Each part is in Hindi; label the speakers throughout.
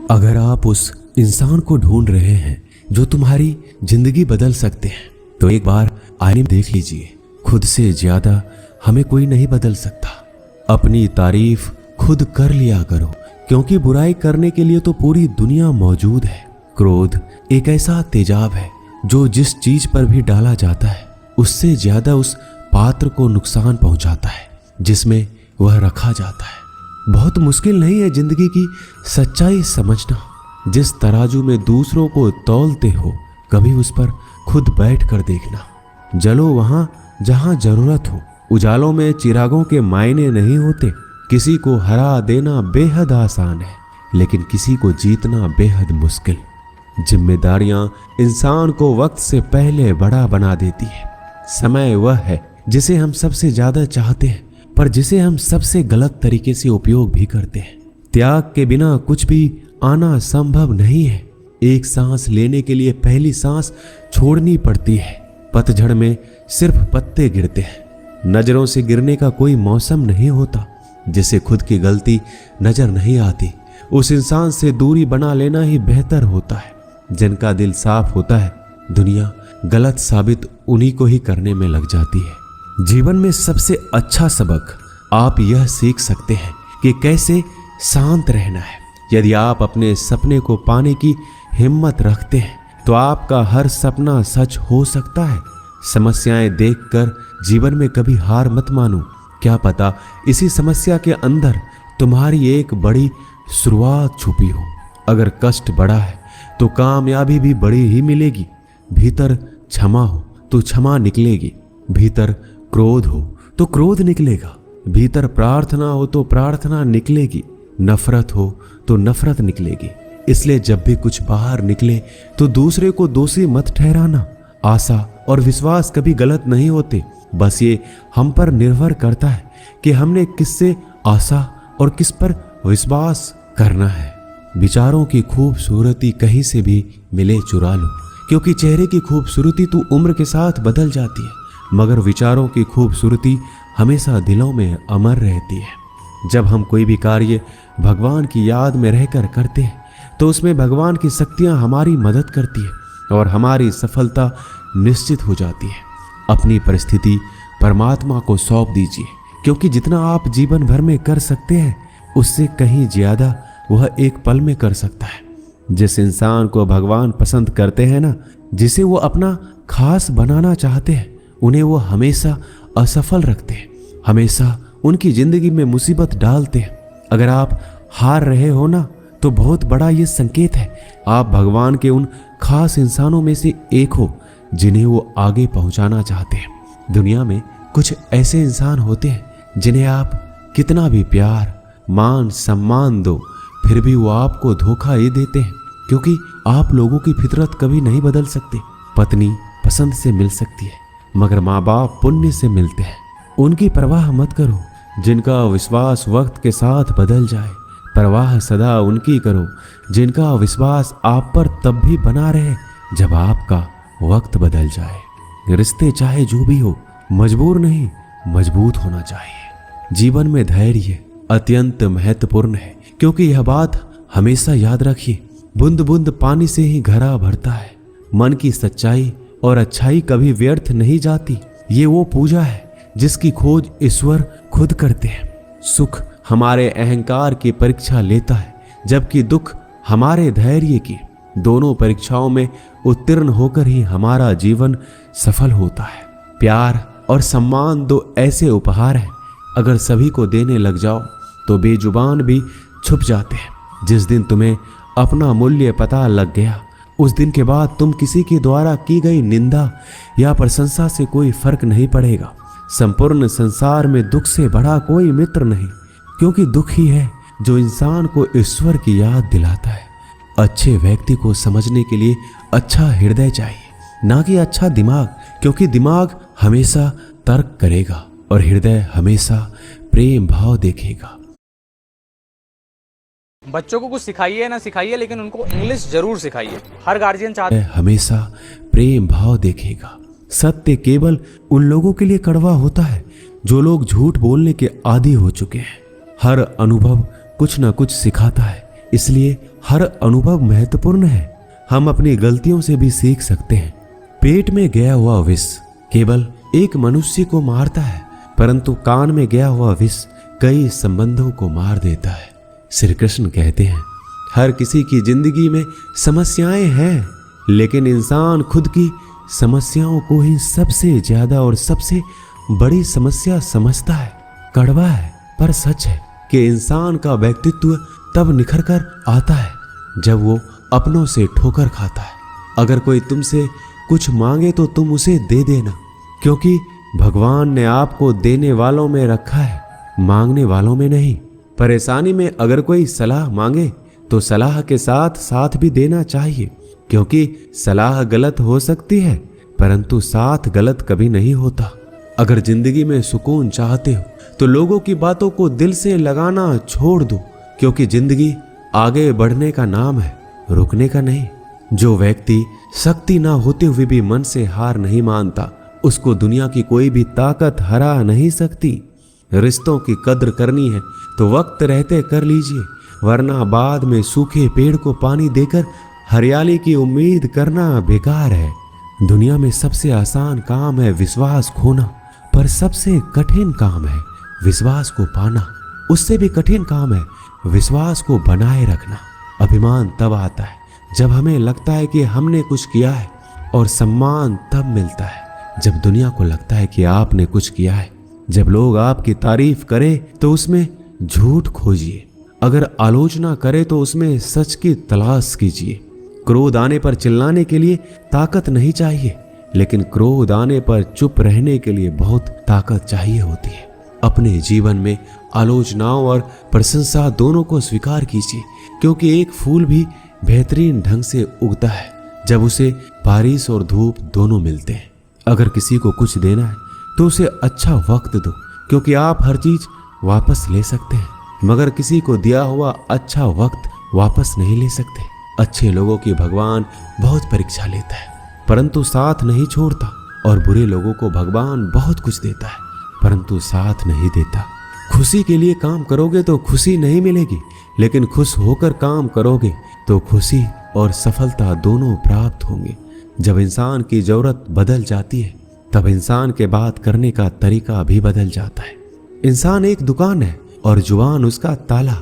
Speaker 1: अगर आप उस इंसान को ढूंढ रहे हैं जो तुम्हारी जिंदगी बदल सकते हैं, तो एक बार आईने में देख लीजिए। खुद से ज्यादा हमें कोई नहीं बदल सकता। अपनी तारीफ खुद कर लिया करो, क्योंकि बुराई करने के लिए तो पूरी दुनिया मौजूद है। क्रोध एक ऐसा तेजाब है जो जिस चीज पर भी डाला जाता है उससे ज्यादा उस पात्र को नुकसान पहुंचाता है जिसमें वह रखा जाता है। बहुत मुश्किल नहीं है जिंदगी की सच्चाई समझना। जिस तराजू में दूसरों को तौलते हो, कभी उस पर खुद बैठ कर देखना। जलो वहां जहां जरूरत हो। उजालों में चिरागों के मायने नहीं होते। किसी को हरा देना बेहद आसान है, लेकिन किसी को जीतना बेहद मुश्किल। जिम्मेदारियां इंसान को वक्त से पहले बड़ा बना देती है। समय वह है जिसे हम सबसे ज्यादा चाहते हैं, पर जिसे हम सबसे गलत तरीके से उपयोग भी करते हैं। त्याग के बिना कुछ भी आना संभव नहीं है। एक सांस लेने के लिए पहली सांस छोड़नी पड़ती है। पतझड़ में सिर्फ पत्ते गिरते हैं। नजरों से गिरने का कोई मौसम नहीं होता। जिसे खुद की गलती नजर नहीं आती, उस इंसान से दूरी बना लेना ही बेहतर होता है। जिनका दिल साफ होता है, दुनिया गलत साबित उन्हीं को ही करने में लग जाती है। जीवन में सबसे अच्छा सबक आप यह सीख सकते हैं कि कैसे शांत रहना है। यदि आप अपने सपने को पाने की हिम्मत रखते हैं, तो आपका हर सपना सच हो सकता है। समस्याएं देखकर जीवन में कभी हार मत मानो। क्या पता इसी समस्या के अंदर तुम्हारी एक बड़ी शुरुआत छुपी हो। अगर कष्ट बड़ा है तो कामयाबी भी बड़ी ही मिलेगी। भीतर क्षमा हो तो क्षमा निकलेगी। भीतर क्रोध हो तो क्रोध निकलेगा। भीतर प्रार्थना हो तो प्रार्थना निकलेगी। नफरत हो तो नफरत निकलेगी। इसलिए जब भी कुछ बाहर निकले तो दूसरे को दोषी मत ठहराना। आशा और विश्वास कभी गलत नहीं होते। बस ये हम पर निर्भर करता है कि हमने किससे आशा और किस पर विश्वास करना है। विचारों की खूबसूरती कहीं से भी मिले चुरा लो, क्योंकि चेहरे की खूबसूरती तो उम्र के साथ बदल जाती है, मगर विचारों की खूबसूरती हमेशा दिलों में अमर रहती है। जब हम कोई भी कार्य भगवान की याद में रहकर करते हैं, तो उसमें भगवान की शक्तियां हमारी मदद करती है और हमारी सफलता निश्चित हो जाती है। अपनी परिस्थिति परमात्मा को सौंप दीजिए, क्योंकि जितना आप जीवन भर में कर सकते हैं, उससे कहीं ज्यादा वह एक पल में कर सकता है। जिस इंसान को भगवान पसंद करते हैं ना, जिसे वो अपना खास बनाना चाहते हैं, उन्हें वो हमेशा असफल रखते हैं, हमेशा उनकी जिंदगी में मुसीबत डालते हैं। अगर आप हार रहे हो ना, तो बहुत बड़ा ये संकेत है आप भगवान के उन खास इंसानों में से एक हो जिन्हें वो आगे पहुंचाना चाहते हैं। दुनिया में कुछ ऐसे इंसान होते हैं जिन्हें आप कितना भी प्यार मान सम्मान दो, फिर भी वो आपको धोखा ही देते हैं, क्योंकि आप लोगों की फितरत कभी नहीं बदल सकते। पत्नी पसंद से मिल सकती है, मगर माँ बाप पुण्य से मिलते हैं। उनकी परवाह मत करो जिनका विश्वास वक्त के साथ बदल जाए। परवाह सदा उनकी करो जिनका विश्वास आप पर तब भी बना रहे जब आपका वक्त बदल जाए। रिश्ते चाहे जो भी हो, मजबूर नहीं मजबूत होना चाहिए। जीवन में धैर्य अत्यंत महत्वपूर्ण है, क्योंकि यह बात हमेशा याद रखिए, बूंद बूंद पानी से ही घड़ा भरता है। मन की सच्चाई और अच्छाई कभी व्यर्थ नहीं जाती। ये वो पूजा है जिसकी खोज ईश्वर खुद करते हैं। सुख हमारे अहंकार की परीक्षा लेता है, जबकि दुख हमारे धैर्य की। दोनों परीक्षाओं में उत्तीर्ण होकर ही हमारा जीवन सफल होता है। प्यार और सम्मान दो ऐसे उपहार हैं, अगर सभी को देने लग जाओ तो बेजुबान भी छुप जाते हैं। जिस दिन तुम्हें अपना मूल्य पता लग गया, उस दिन के बाद तुम किसी के द्वारा की गई निंदा या प्रशंसा से कोई फर्क नहीं पड़ेगा। संपूर्ण संसार में दुख से बड़ा कोई मित्र नहीं, क्योंकि दुख ही है जो इंसान को ईश्वर की याद दिलाता है। अच्छे व्यक्ति को समझने के लिए अच्छा हृदय चाहिए, ना कि अच्छा दिमाग, क्योंकि दिमाग हमेशा तर्क करेगा और हृदय हमेशा प्रेम भाव देखेगा।
Speaker 2: बच्चों को कुछ सिखाइए ना सिखाइए, लेकिन उनको इंग्लिश जरूर सिखाइए। हर गार्जियन चाहता है
Speaker 1: हमेशा प्रेम भाव देखेगा। सत्य केवल उन लोगों के लिए कड़वा होता है जो लोग झूठ बोलने के आदी हो चुके हैं। हर अनुभव कुछ न कुछ सिखाता है, इसलिए हर अनुभव महत्वपूर्ण है। हम अपनी गलतियों से भी सीख सकते हैं। पेट में गया हुआ विष केवल एक मनुष्य को मारता है, परंतु कान में गया हुआ विष कई संबंधों को मार देता है। श्री कृष्ण कहते हैं, हर किसी की जिंदगी में समस्याएं हैं, लेकिन इंसान खुद की समस्याओं को ही सबसे ज्यादा और सबसे बड़ी समस्या समझता है। कड़वा है पर सच है कि इंसान का व्यक्तित्व तब निखर कर आता है जब वो अपनों से ठोकर खाता है। अगर कोई तुमसे कुछ मांगे तो तुम उसे दे देना, क्योंकि भगवान ने आपको देने वालों में रखा है, मांगने वालों में नहीं। परेशानी में अगर कोई सलाह मांगे तो सलाह के साथ साथ भी देना चाहिए, क्योंकि सलाह गलत हो सकती है परंतु साथ गलत कभी नहीं होता। अगर जिंदगी में सुकून चाहते हो तो लोगों की बातों को दिल से लगाना छोड़ दो, क्योंकि जिंदगी आगे बढ़ने का नाम है, रुकने का नहीं। जो व्यक्ति शक्ति ना होते हुए भी मन से हार नहीं मानता, उसको दुनिया की कोई भी ताकत हरा नहीं सकती। रिश्तों की कद्र करनी है तो वक्त रहते कर लीजिए, वरना बाद में सूखे पेड़ को पानी देकर हरियाली की उम्मीद करना बेकार है। दुनिया में सबसे आसान काम है विश्वास खोना, पर सबसे कठिन काम है विश्वास को पाना। उससे भी कठिन काम है विश्वास को बनाए रखना। अभिमान तब आता है जब हमें लगता है कि हमने कुछ किया है, और सम्मान तब मिलता है जब दुनिया को लगता है कि आपने कुछ किया है। जब लोग आपकी तारीफ करें तो उसमें झूठ खोजिए, अगर आलोचना करे तो उसमें सच की तलाश कीजिए। क्रोध आने पर चिल्लाने के लिए ताकत नहीं चाहिए, लेकिन क्रोध आने पर चुप रहने के लिए बहुत ताकत चाहिए होती है। अपने जीवन में आलोचनाओं और प्रशंसा दोनों को स्वीकार कीजिए, क्योंकि एक फूल भी बेहतरीन ढंग से उगता है जब उसे बारिश और धूप दोनों मिलते हैं। अगर किसी को कुछ देना है तो उसे अच्छा वक्त दो, क्योंकि आप हर चीज वापस ले सकते हैं, मगर किसी को दिया हुआ अच्छा वक्त वापस नहीं ले सकते। अच्छे लोगों की भगवान बहुत परीक्षा लेता है परंतु साथ नहीं छोड़ता, और बुरे लोगों को भगवान बहुत कुछ देता है परंतु साथ नहीं देता। खुशी के लिए काम करोगे तो खुशी नहीं मिलेगी, लेकिन खुश होकर काम करोगे तो खुशी और सफलता दोनों प्राप्त होंगे। जब इंसान की जरूरत बदल जाती है तब इंसान के बात करने का तरीका भी बदल जाता है। इंसान एक दुकान है और जुबान उसका ताला।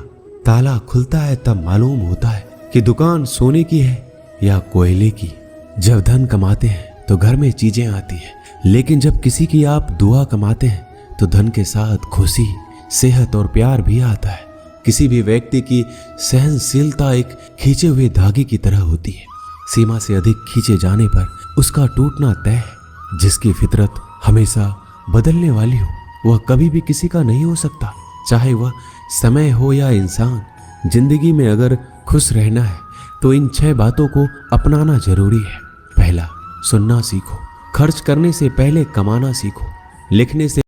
Speaker 1: ताला खुलता है तब मालूम होता है कि दुकान सोने की है या कोयले की। जब धन कमाते हैं तो घर में चीजें आती हैं, लेकिन जब किसी की आप दुआ कमाते हैं तो धन के साथ खुशी, सेहत और प्यार भी आता है। किसी भी व्यक्ति की सहनशीलता एक खींचे हुए धागे की तरह होती है। सीमा से अधिक खींचे जाने पर उसका टूटना तय है। जिसकी फितरत हमेशा बदलने वाली हो वह कभी भी किसी का नहीं हो सकता, चाहे वह समय हो या इंसान। जिंदगी में अगर खुश रहना है तो इन 6 बातों को अपनाना जरूरी है। पहला, सुनना सीखो। खर्च करने से पहले कमाना सीखो। लिखने से